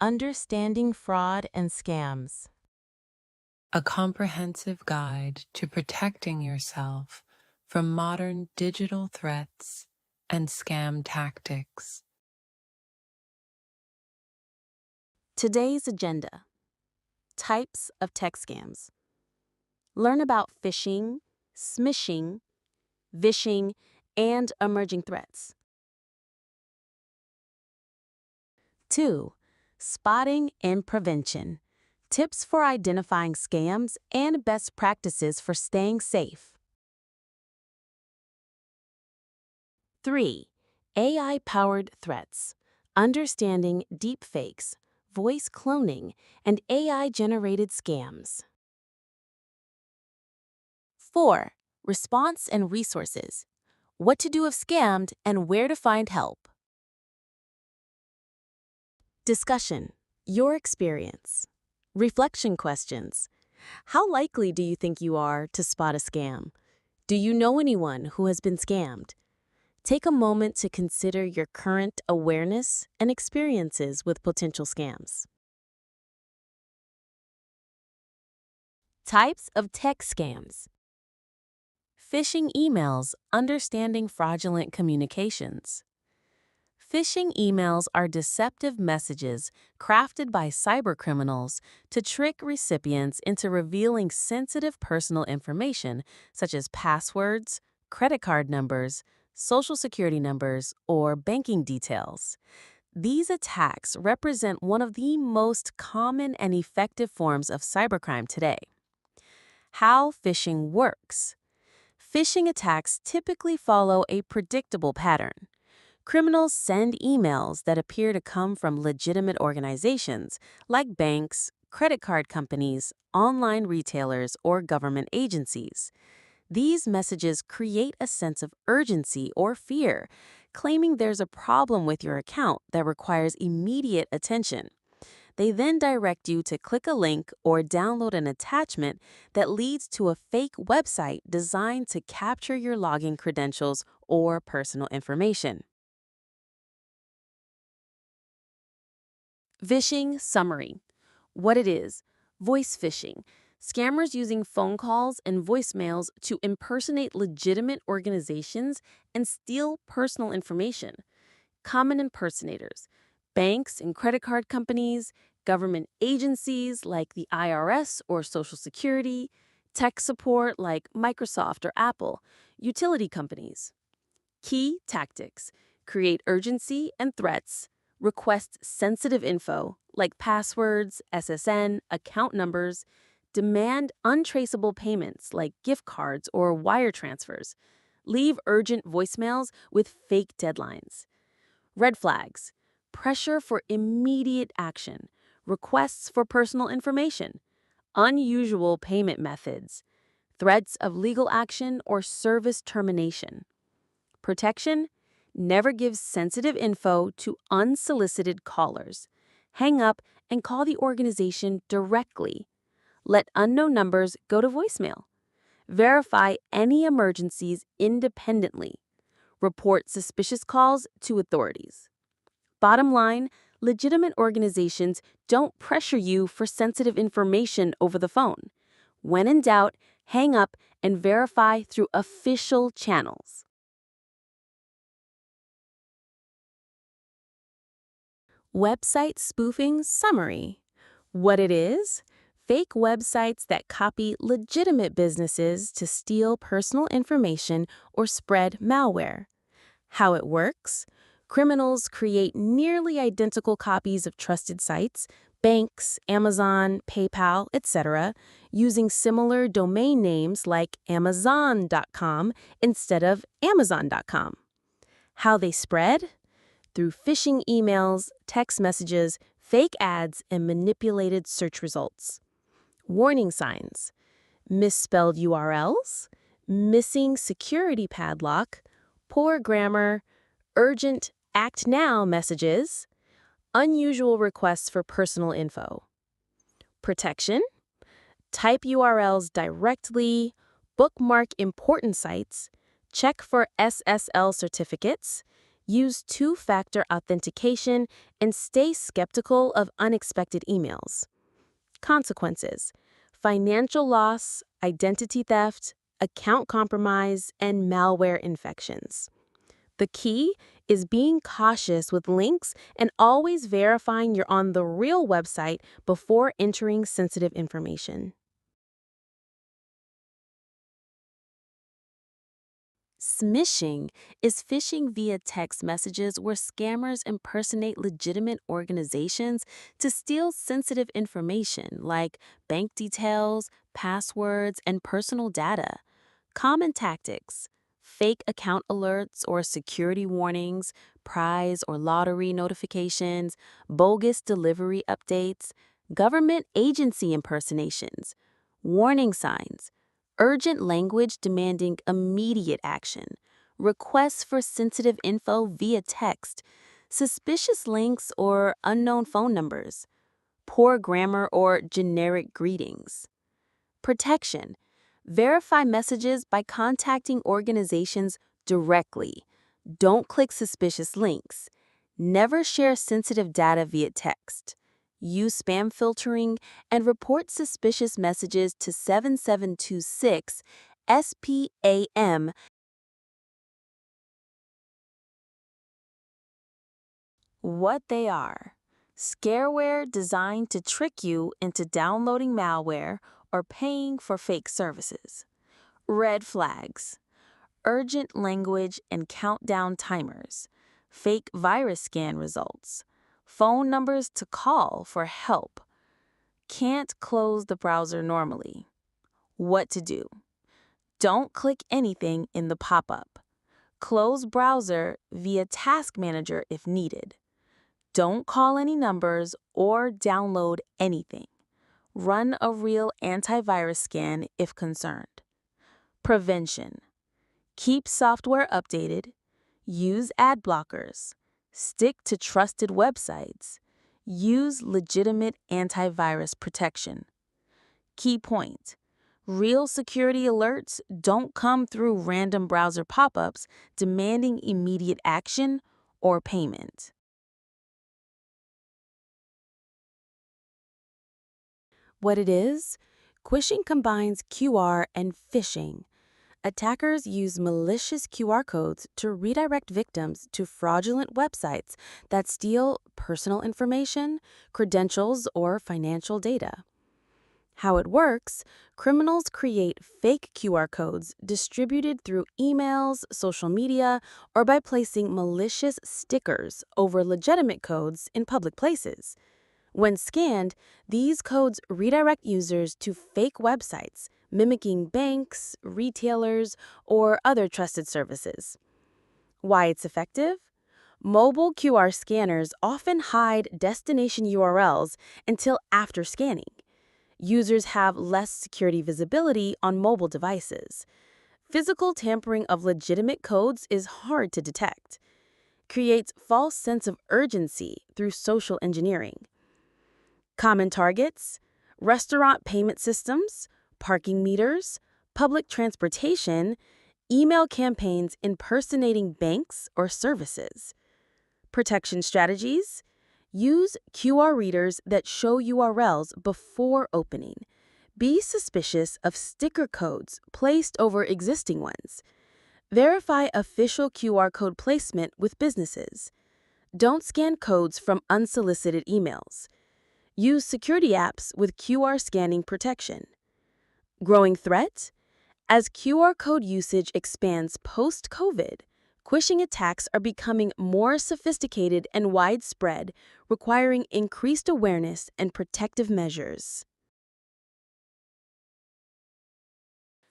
Understanding Fraud and Scams. A comprehensive guide to protecting yourself from modern digital threats and scam tactics. Today's agenda: types of tech scams. Learn about phishing, smishing, vishing, and emerging threats. 2. Spotting and prevention. Tips for identifying scams and best practices for staying safe. 3. AI-powered threats. Understanding deepfakes, voice cloning, and AI-generated scams. 4. Response and resources. What to do if scammed and where to find help. Discussion. Your experience. Reflection questions. How likely do you think you are to spot a scam? Do you know anyone who has been scammed? Take a moment to consider your current awareness and experiences with potential scams. Types of tech scams. Phishing emails, understanding fraudulent communications. Phishing emails are deceptive messages crafted by cybercriminals to trick recipients into revealing sensitive personal information such as passwords, credit card numbers, social security numbers, or banking details. These attacks represent one of the most common and effective forms of cybercrime today. How phishing works. Phishing attacks typically follow a predictable pattern. Criminals send emails that appear to come from legitimate organizations like banks, credit card companies, online retailers, or government agencies. These messages create a sense of urgency or fear, claiming there's a problem with your account that requires immediate attention. They then direct you to click a link or download an attachment that leads to a fake website designed to capture your login credentials or personal information. Vishing summary. What it is: voice phishing. Scammers using phone calls and voicemails to impersonate legitimate organizations and steal personal information. Common impersonators: banks and credit card companies, government agencies like the IRS or Social Security, tech support like Microsoft or Apple, utility companies. Key tactics: create urgency and threats, request sensitive info like passwords, SSN, account numbers, demand untraceable payments like gift cards or wire transfers, leave urgent voicemails with fake deadlines. Red flags: pressure for immediate action, requests for personal information, unusual payment methods, threats of legal action or service termination. Protection: never give sensitive info to unsolicited callers. Hang up and call the organization directly. Let unknown numbers go to voicemail. Verify any emergencies independently. Report suspicious calls to authorities. Bottom line, legitimate organizations don't pressure you for sensitive information over the phone. When in doubt, hang up and verify through official channels. Website spoofing summary. What it is: fake websites that copy legitimate businesses to steal personal information or spread malware. How it works: criminals create nearly identical copies of trusted sites, banks, Amazon, PayPal, etc., using similar domain names like Amazon.com instead of Amazon.com. How they spread: through phishing emails, text messages, fake ads, and manipulated search results. Warning signs: misspelled URLs, missing security padlock, poor grammar, urgent act now messages, unusual requests for personal info. Protection: type URLs directly, bookmark important sites, check for SSL certificates, Use two-factor authentication and stay skeptical of unexpected emails. Consequences: financial loss, identity theft, account compromise, and malware infections. The key is being cautious with links and always verifying you're on the real website before entering sensitive information. Smishing is phishing via text messages where scammers impersonate legitimate organizations to steal sensitive information like bank details, passwords, and personal data. Common tactics: fake account alerts or security warnings, prize or lottery notifications, bogus delivery updates, government agency impersonations, warning signs, urgent language demanding immediate action, requests for sensitive info via text, suspicious links or unknown phone numbers, poor grammar or generic greetings. Protection: verify messages by contacting organizations directly. Don't click suspicious links. Never share sensitive data via text. Use spam filtering and report suspicious messages to 7726 SPAM. What they are: scareware designed to trick you into downloading malware or paying for fake services. Red flags: urgent language and countdown timers, fake virus scan results, phone numbers to call for help. Can't close the browser normally. What to do: don't click anything in the pop-up. Close browser via Task Manager if needed. Don't call any numbers or download anything. Run a real antivirus scan if concerned. Prevention: keep software updated, use ad blockers, stick to trusted websites, use legitimate antivirus protection. Key point: real security alerts don't come through random browser pop-ups demanding immediate action or payment. What it is? Quishing combines QR and phishing. Attackers use malicious QR codes to redirect victims to fraudulent websites that steal personal information, credentials, or financial data. How it works: criminals create fake QR codes distributed through emails, social media, or by placing malicious stickers over legitimate codes in public places. When scanned, these codes redirect users to fake websites, mimicking banks, retailers, or other trusted services. Why it's effective? Mobile QR scanners often hide destination URLs until after scanning. Users have less security visibility on mobile devices. Physical tampering of legitimate codes is hard to detect. Creates false sense of urgency through social engineering. Common targets: restaurant payment systems, parking meters, public transportation, email campaigns impersonating banks or services. Protection strategies: use QR readers that show URLs before opening. Be suspicious of sticker codes placed over existing ones. Verify official QR code placement with businesses. Don't scan codes from unsolicited emails. Use security apps with QR scanning protection. Growing threat: as QR code usage expands post-COVID, quishing attacks are becoming more sophisticated and widespread, requiring increased awareness and protective measures.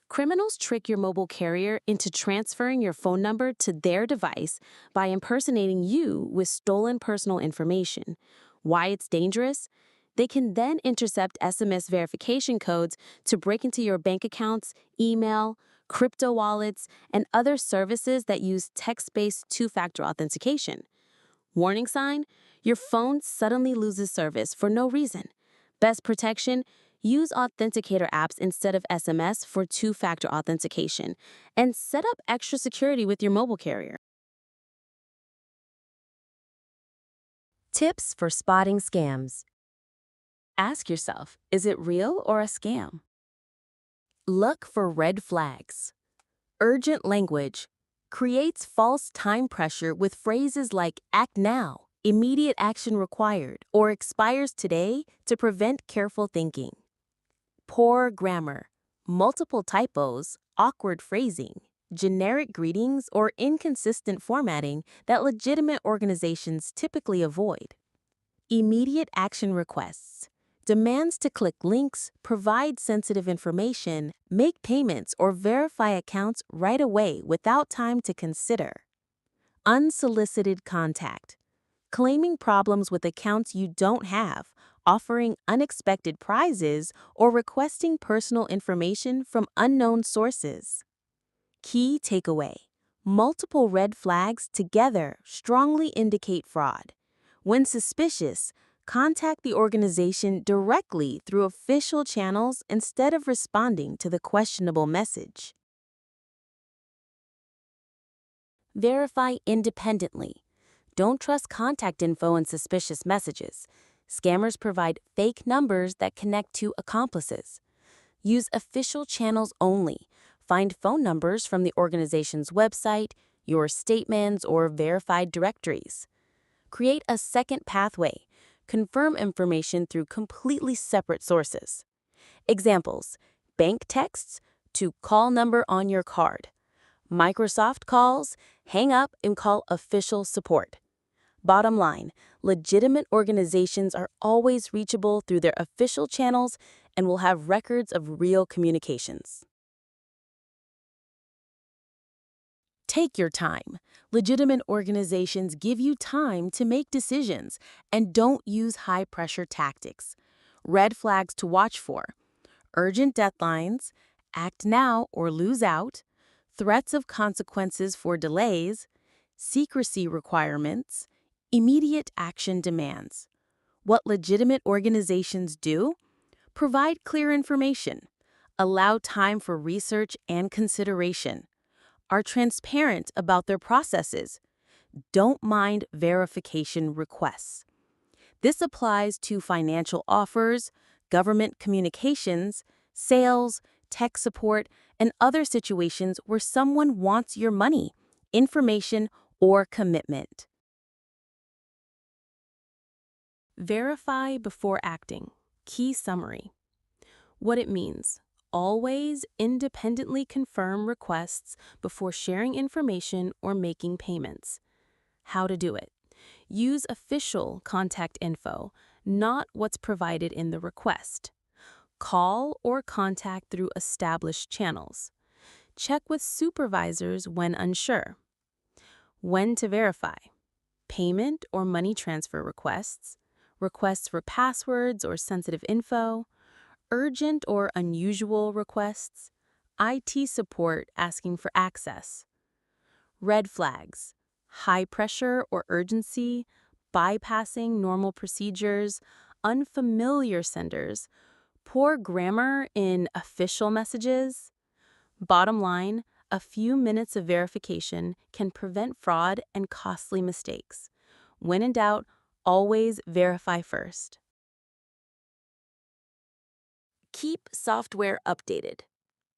Criminals trick your mobile carrier into transferring your phone number to their device by impersonating you with stolen personal information. Why it's dangerous? They can then intercept SMS verification codes to break into your bank accounts, email, crypto wallets, and other services that use text-based two-factor authentication. Warning sign: your phone suddenly loses service for no reason. Best protection: use authenticator apps instead of SMS for two-factor authentication, and set up extra security with your mobile carrier. Tips for spotting scams. Ask yourself, is it real or a scam? Look for red flags. Urgent language creates false time pressure with phrases like act now, immediate action required, or expires today to prevent careful thinking. Poor grammar, multiple typos, awkward phrasing, generic greetings, or inconsistent formatting that legitimate organizations typically avoid. Immediate action requests. Demands to click links, provide sensitive information, make payments, or verify accounts right away without time to consider. Unsolicited contact. Claiming problems with accounts you don't have, offering unexpected prizes, or requesting personal information from unknown sources. Key takeaway. Multiple red flags together strongly indicate fraud. When suspicious, contact the organization directly through official channels instead of responding to the questionable message. Verify independently. Don't trust contact info in suspicious messages. Scammers provide fake numbers that connect to accomplices. Use official channels only. Find phone numbers from the organization's website, your statements, or verified directories. Create a second pathway. Confirm information through completely separate sources. Examples: bank texts to call number on your card. Microsoft calls, hang up and call official support. Bottom line, legitimate organizations are always reachable through their official channels and will have records of real communications. Take your time. Legitimate organizations give you time to make decisions and don't use high-pressure tactics. Red flags to watch for: urgent deadlines, act now or lose out, threats of consequences for delays, secrecy requirements, immediate action demands. What legitimate organizations do? Provide clear information, allow time for research and consideration, are transparent about their processes, don't mind verification requests. This applies to financial offers, government communications, sales, tech support, and other situations where someone wants your money, information, or commitment. Verify before acting. Key summary. What it means: always independently confirm requests before sharing information or making payments. How to do it. Use official contact info, not what's provided in the request. Call or contact through established channels. Check with supervisors when unsure. When to verify. Payment or money transfer requests, requests for passwords or sensitive info, urgent or unusual requests, IT support asking for access. Red flags: high pressure or urgency, bypassing normal procedures, unfamiliar senders, poor grammar in official messages. Bottom line, a few minutes of verification can prevent fraud and costly mistakes. When in doubt, always verify first. Keep software updated.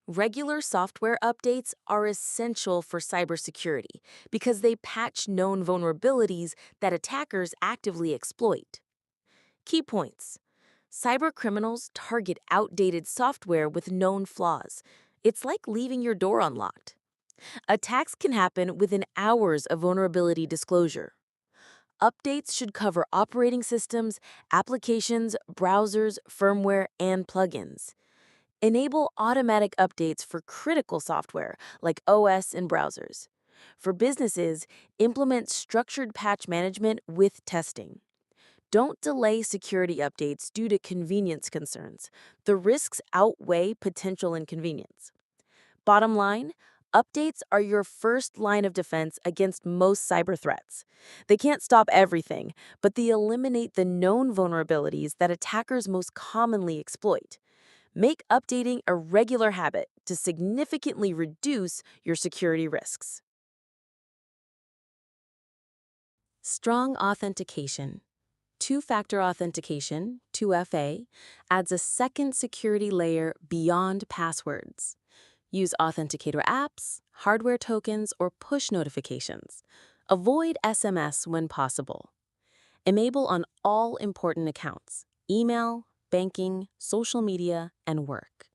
Regular software updates are essential for cybersecurity because they patch known vulnerabilities that attackers actively exploit. Key points: cybercriminals target outdated software with known flaws. It's like leaving your door unlocked. Attacks can happen within hours of vulnerability disclosure. Updates should cover operating systems, applications, browsers, firmware, and plugins. Enable automatic updates for critical software like OS and browsers. For businesses, implement structured patch management with testing. Don't delay security updates due to convenience concerns. The risks outweigh potential inconvenience. Bottom line, updates are your first line of defense against most cyber threats. They can't stop everything, but they eliminate the known vulnerabilities that attackers most commonly exploit. Make updating a regular habit to significantly reduce your security risks. Strong authentication. Two-factor authentication, 2FA, adds a second security layer beyond passwords. Use authenticator apps, hardware tokens, or push notifications. Avoid SMS when possible. Enable on all important accounts: email, banking, social media, and work.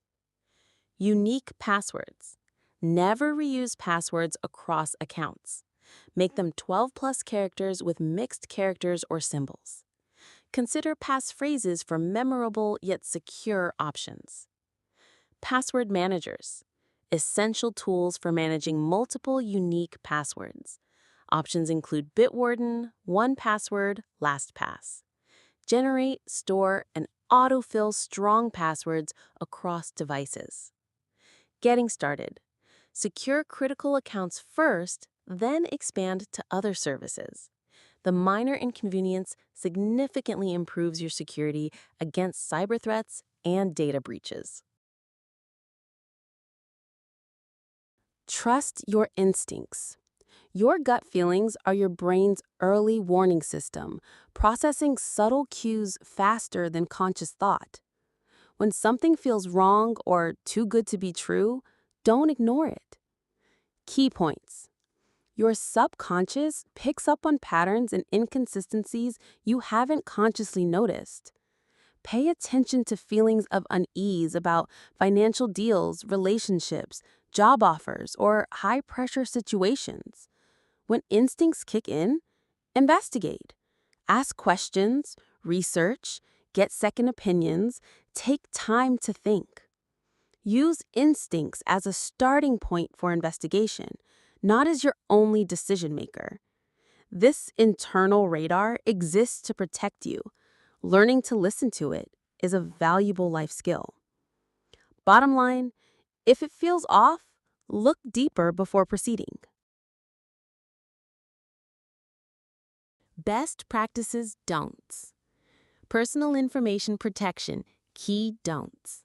Unique passwords. Never reuse passwords across accounts. Make them 12+ characters with mixed characters or symbols. Consider passphrases for memorable yet secure options. Password managers. Essential tools for managing multiple unique passwords. Options include Bitwarden, 1Password, LastPass. Generate, store, and autofill strong passwords across devices. Getting started. Secure critical accounts first, then expand to other services. The minor inconvenience significantly improves your security against cyber threats and data breaches. Trust your instincts. Your gut feelings are your brain's early warning system, processing subtle cues faster than conscious thought. When something feels wrong or too good to be true, don't ignore it. Key points. Your subconscious picks up on patterns and inconsistencies you haven't consciously noticed. Pay attention to feelings of unease about financial deals, relationships, job offers, or high-pressure situations. When instincts kick in, investigate. Ask questions, research, get second opinions, take time to think. Use instincts as a starting point for investigation, not as your only decision maker. This internal radar exists to protect you. Learning to listen to it is a valuable life skill. Bottom line, if it feels off, look deeper before proceeding. Best practices don'ts. Personal information protection, key don'ts.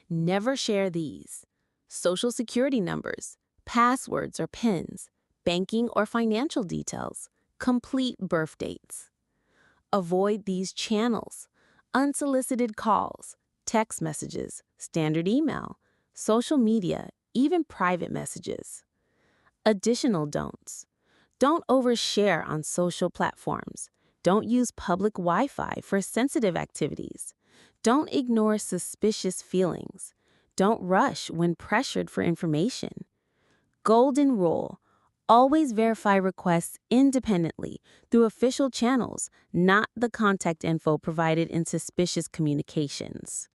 Never share these: social security numbers, passwords or PINs, banking or financial details, complete birth dates. Avoid these channels: unsolicited calls, text messages, standard email, social media, even private messages. Additional don'ts. Don't overshare on social platforms. Don't use public Wi-Fi for sensitive activities. Don't ignore suspicious feelings. Don't rush when pressured for information. Golden rule: always verify requests independently through official channels, not the contact info provided in suspicious communications.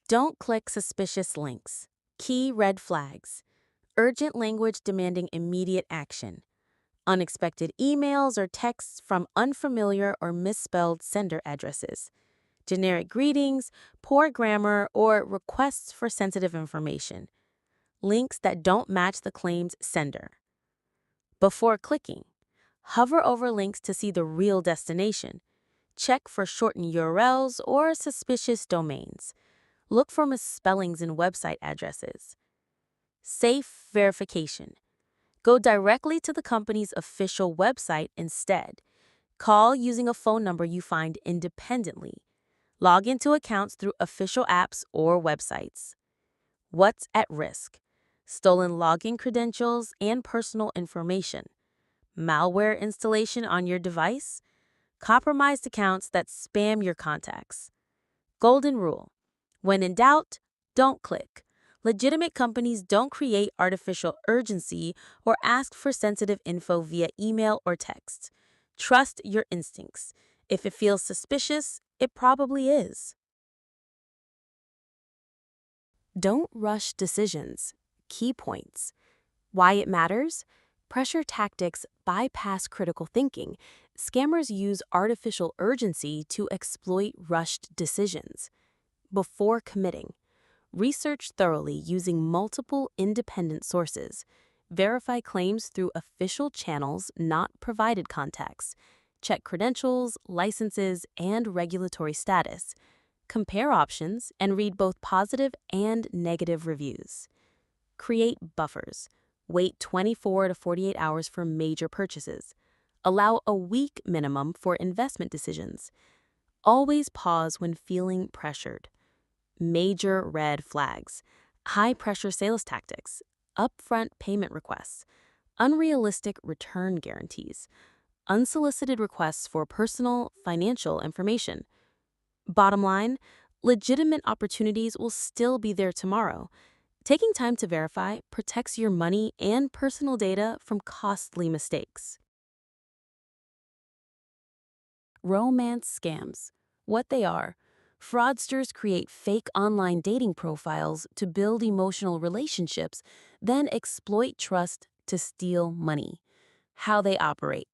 Don't click suspicious links. Key red flags: urgent language demanding immediate action, unexpected emails or texts from unfamiliar or misspelled sender addresses, generic greetings, poor grammar, or requests for sensitive information, links that don't match the claim's sender. Before clicking, hover over links to see the real destination. Check for shortened URLs or suspicious domains. Look for misspellings in website addresses. Safe verification: go directly to the company's official website instead. Call using a phone number you find independently. Log into accounts through official apps or websites. What's at risk? Stolen login credentials and personal information, malware installation on your device, compromised accounts that spam your contacts. Golden rule: when in doubt, don't click. Legitimate companies don't create artificial urgency or ask for sensitive info via email or text. Trust your instincts. If it feels suspicious, it probably is. Don't rush decisions. Key points. Why it matters? Pressure tactics bypass critical thinking. Scammers use artificial urgency to exploit rushed decisions. Before committing, research thoroughly using multiple independent sources. Verify claims through official channels, not provided contacts. Check credentials, licenses, and regulatory status. Compare options and read both positive and negative reviews. Create buffers. Wait 24 to 48 hours for major purchases. Allow a week minimum for investment decisions. Always pause when feeling pressured. Major red flags: high pressure sales tactics, upfront payment requests, unrealistic return guarantees, unsolicited requests for personal financial information. Bottom line, legitimate opportunities will still be there tomorrow. Taking time to verify protects your money and personal data from costly mistakes. Romance scams. What they are: fraudsters create fake online dating profiles to build emotional relationships, then exploit trust to steal money. How they operate: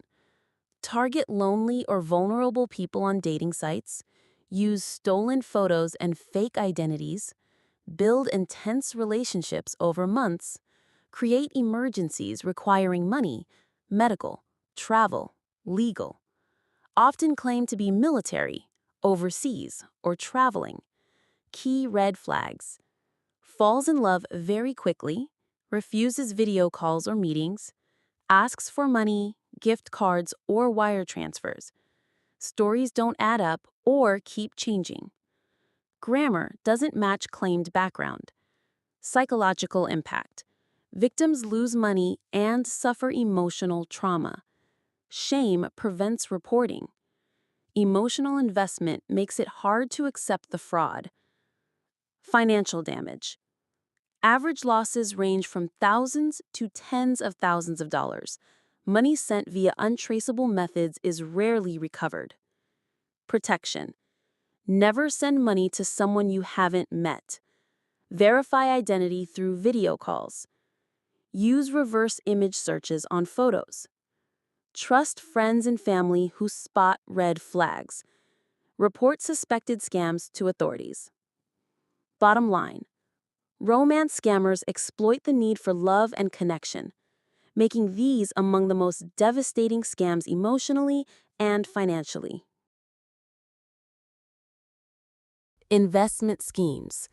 target lonely or vulnerable people on dating sites, use stolen photos and fake identities, build intense relationships over months, create emergencies requiring money, medical, travel, legal, often claim to be military, overseas, or traveling. Key red flags: falls in love very quickly, refuses video calls or meetings, asks for money, gift cards, or wire transfers. Stories don't add up or keep changing. Grammar doesn't match claimed background. Psychological impact: victims lose money and suffer emotional trauma. Shame prevents reporting. Emotional investment makes it hard to accept the fraud. Financial damage: average losses range from thousands to tens of thousands of dollars. Money sent via untraceable methods is rarely recovered. Protection: never send money to someone you haven't met. Verify identity through video calls. Use reverse image searches on photos. Trust friends and family who spot red flags. Report suspected scams to authorities. Bottom line: romance scammers exploit the need for love and connection, making these among the most devastating scams emotionally and financially. Investment schemes.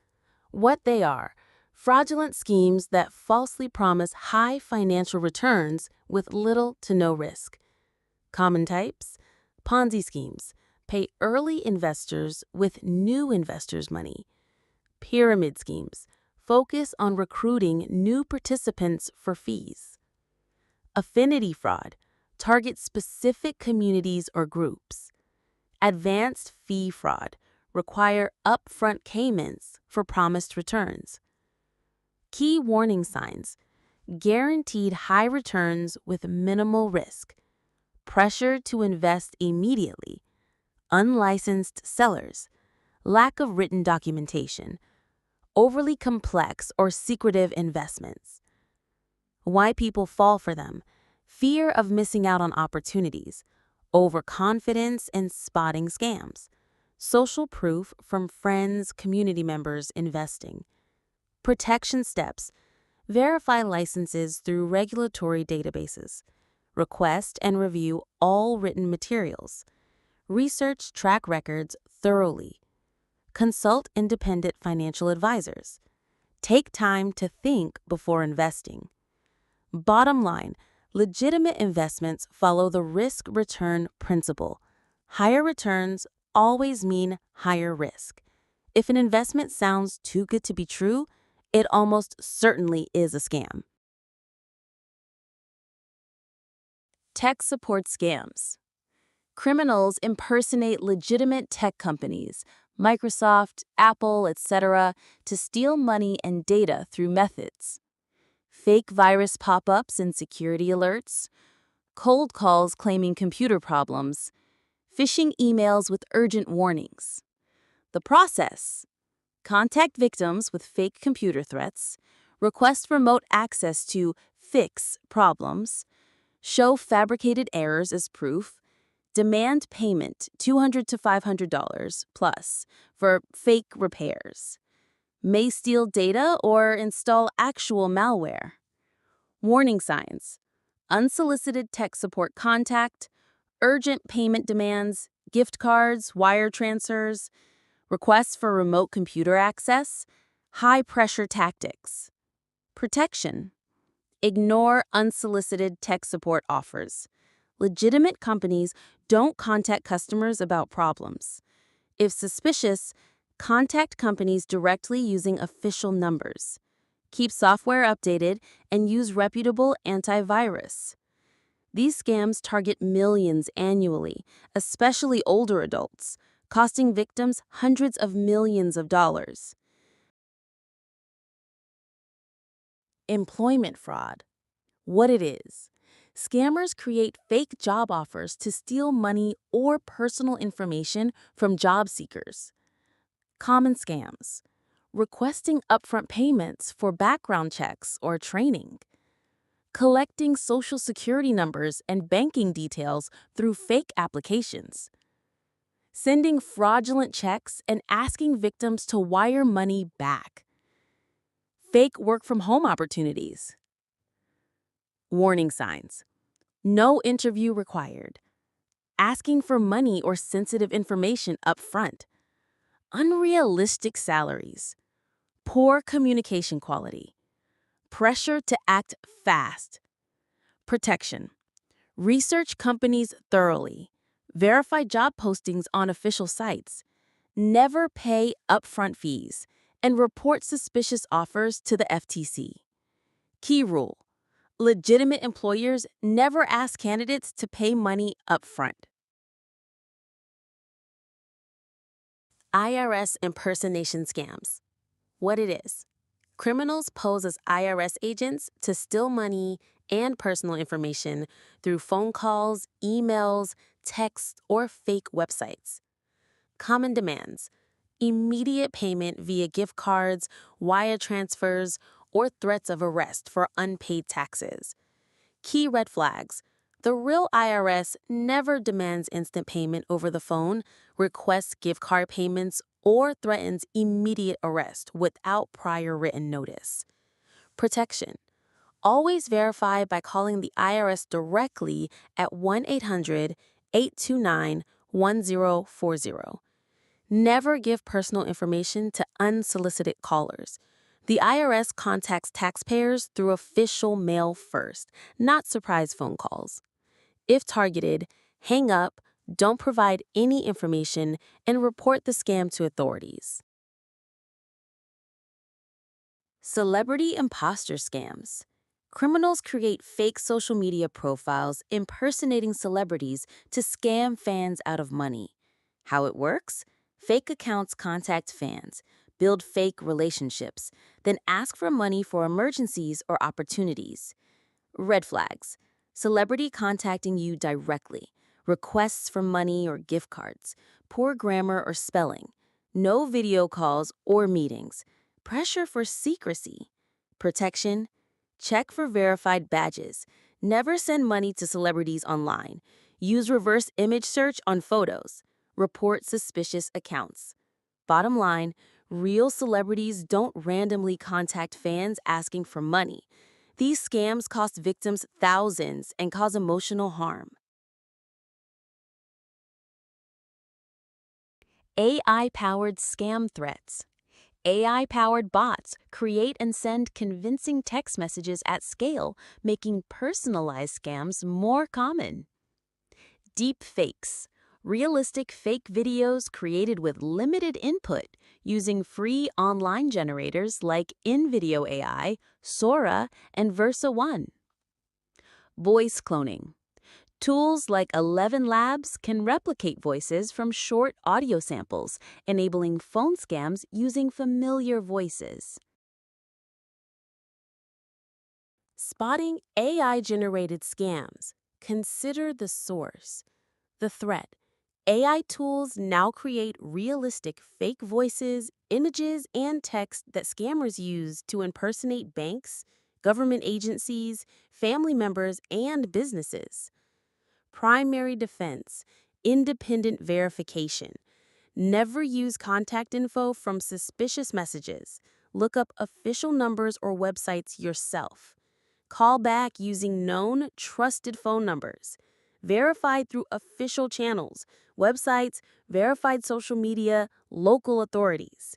What they are: fraudulent schemes that falsely promise high financial returns with little to no risk. Common types: Ponzi schemes, pay early investors with new investors' money. Pyramid schemes, focus on recruiting new participants for fees. Affinity fraud, target specific communities or groups. Advanced fee fraud, require upfront payments for promised returns. Key warning signs: guaranteed high returns with minimal risk, pressure to invest immediately, unlicensed sellers, lack of written documentation, overly complex or secretive investments. Why people fall for them: fear of missing out on opportunities, overconfidence and spotting scams, social proof from friends, community members investing. Protection steps: verify licenses through regulatory databases. Request and review all written materials. Research track records thoroughly. Consult independent financial advisors. Take time to think before investing. Bottom line: legitimate investments follow the risk-return principle. Higher returns always mean higher risk. If an investment sounds too good to be true, it almost certainly is a scam. Tech support scams. Criminals impersonate legitimate tech companies, Microsoft, Apple, etc., to steal money and data through methods: fake virus pop-ups and security alerts, cold calls claiming computer problems, phishing emails with urgent warnings. The process: contact victims with fake computer threats, request remote access to fix problems, show fabricated errors as proof, demand payment $200 to $500 plus for fake repairs. May steal data or install actual malware. Warning signs: unsolicited tech support contact, urgent payment demands, gift cards, wire transfers, requests for remote computer access, high pressure tactics. Protection: ignore unsolicited tech support offers. Legitimate companies don't contact customers about problems. If suspicious, contact companies directly using official numbers. Keep software updated and use reputable antivirus. These scams target millions annually, especially older adults, costing victims hundreds of millions of dollars. Employment fraud. What it is. Scammers create fake job offers to steal money or personal information from job seekers. Common scams. Requesting upfront payments for background checks or training. Collecting social security numbers and banking details through fake applications. Sending fraudulent checks and asking victims to wire money back. Fake work from home opportunities. Warning signs. No interview required. Asking for money or sensitive information up front. Unrealistic salaries. Poor communication quality. Pressure to act fast. Protection. Research companies thoroughly. Verify job postings on official sites. Never pay upfront fees. And report suspicious offers to the FTC. Key rule. Legitimate employers never ask candidates to pay money upfront. IRS impersonation scams. What it is. Criminals pose as IRS agents to steal money and personal information through phone calls, emails, texts, or fake websites. Common demands: immediate payment via gift cards, wire transfers, or threats of arrest for unpaid taxes. Key red flags: the real IRS never demands instant payment over the phone, requests gift card payments, or threatens immediate arrest without prior written notice. Protection: always verify by calling the IRS directly at 1-800-829-1040. Never give personal information to unsolicited callers. The IRS contacts taxpayers through official mail first, not surprise phone calls. If targeted, hang up, don't provide any information, and report the scam to authorities. Celebrity imposter scams. Criminals create fake social media profiles impersonating celebrities to scam fans out of money. How it works? Fake accounts contact fans, build fake relationships, then ask for money for emergencies or opportunities. Red flags. Celebrity contacting you directly. Requests for money or gift cards. Poor grammar or spelling. No video calls or meetings. Pressure for secrecy. Protection. Check for verified badges. Never send money to celebrities online. Use reverse image search on photos. Report suspicious accounts. Bottom line, real celebrities don't randomly contact fans asking for money. These scams cost victims thousands and cause emotional harm. AI-powered scam threats. AI-powered bots create and send convincing text messages at scale, making personalized scams more common. Deep fakes. Realistic fake videos created with limited input using free online generators like InVideo AI, Sora, and Versa One. Voice cloning. Tools like 11 Labs can replicate voices from short audio samples, enabling phone scams using familiar voices. Spotting AI-generated scams. Consider the source. The threat. AI tools now create realistic fake voices, images, and text that scammers use to impersonate banks, government agencies, family members, and businesses. Primary defense, independent verification. Never use contact info from suspicious messages. Look up official numbers or websites yourself. Call back using known, trusted phone numbers. Verified through official channels, websites, verified social media, local authorities.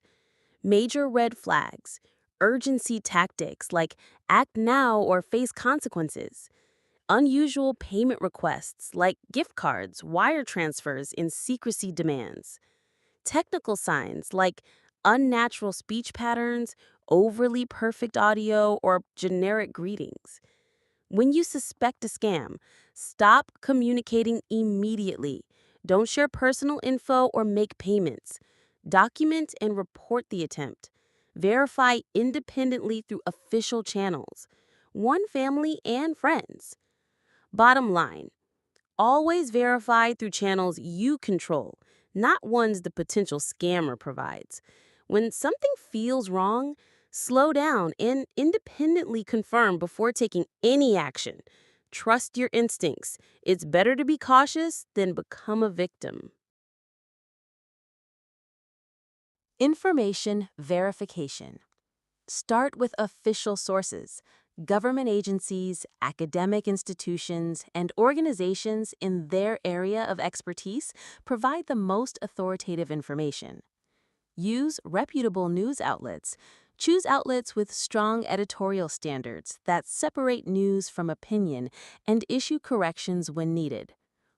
Major red flags. Urgency tactics like act now or face consequences. unusual payment requests like gift cards, wire transfers, and secrecy demands. Technical signs like unnatural speech patterns, overly perfect audio, or generic greetings. When you suspect a scam, stop communicating immediately. Don't share personal info or make payments. Document and report the attempt. Verify independently through official channels. One family and friends. Bottom line, always verify through channels you control, not ones the potential scammer provides. When something feels wrong, slow down and independently confirm before taking any action. Trust your instincts. It's better to be cautious than become a victim. Information verification. Start with official sources. Government agencies, academic institutions, and organizations in their area of expertise provide the most authoritative information. Use reputable news outlets. Choose outlets with strong editorial standards that separate news from opinion and issue corrections when needed.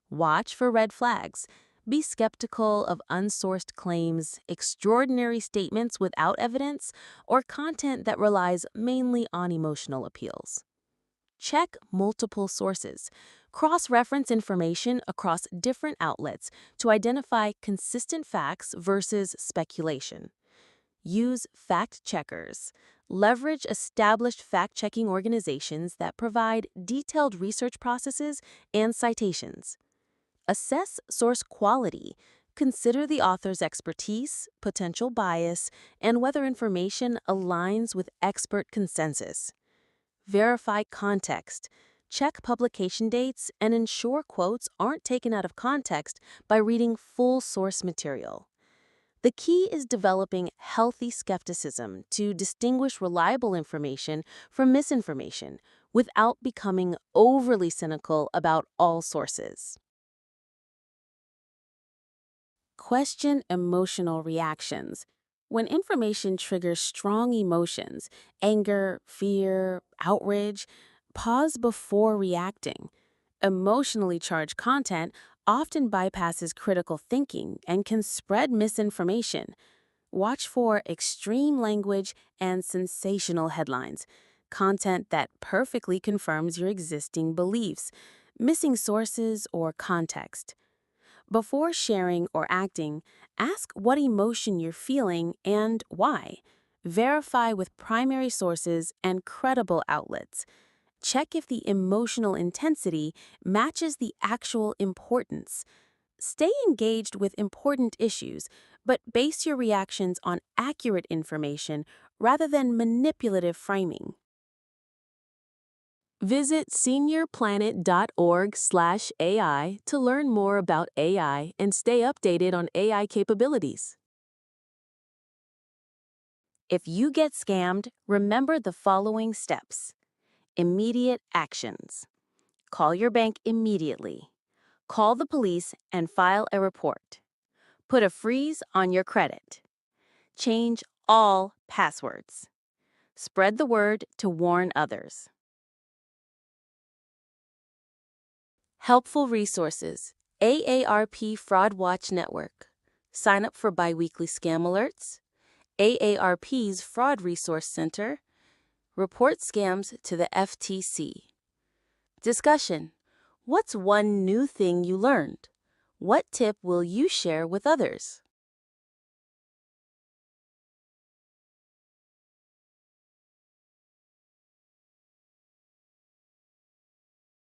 Watch for red flags. Be skeptical of unsourced claims, extraordinary statements without evidence, or content that relies mainly on emotional appeals. Check multiple sources. Cross-reference information across different outlets to identify consistent facts versus speculation. Use fact checkers. Leverage established fact-checking organizations that provide detailed research processes and citations. Assess source quality. Consider the author's expertise, potential bias, and whether information aligns with expert consensus. Verify context. Check publication dates and ensure quotes aren't taken out of context by reading full source material. The key is developing healthy skepticism to distinguish reliable information from misinformation without becoming overly cynical about all sources. Question emotional reactions. When information triggers strong emotions, anger, fear, outrage, pause before reacting. Emotionally charged content often bypasses critical thinking and can spread misinformation. Watch for extreme language and sensational headlines, content that perfectly confirms your existing beliefs, missing sources or context. Before sharing or acting, ask what emotion you're feeling and why. Verify with primary sources and credible outlets. Check if the emotional intensity matches the actual importance. Stay engaged with important issues, but base your reactions on accurate information rather than manipulative framing. Visit seniorplanet.org/AI to learn more about AI and stay updated on AI capabilities. If you get scammed, remember the following steps. Immediate actions. Call your bank immediately. Call the police and file a report. Put a freeze on your credit. Change all passwords. Spread the word to warn others. Helpful resources. AARP Fraud Watch Network. Sign up for biweekly scam alerts. AARP's Fraud Resource Center. Report scams to the FTC. Discussion. What's one new thing you learned? What tip will you share with others?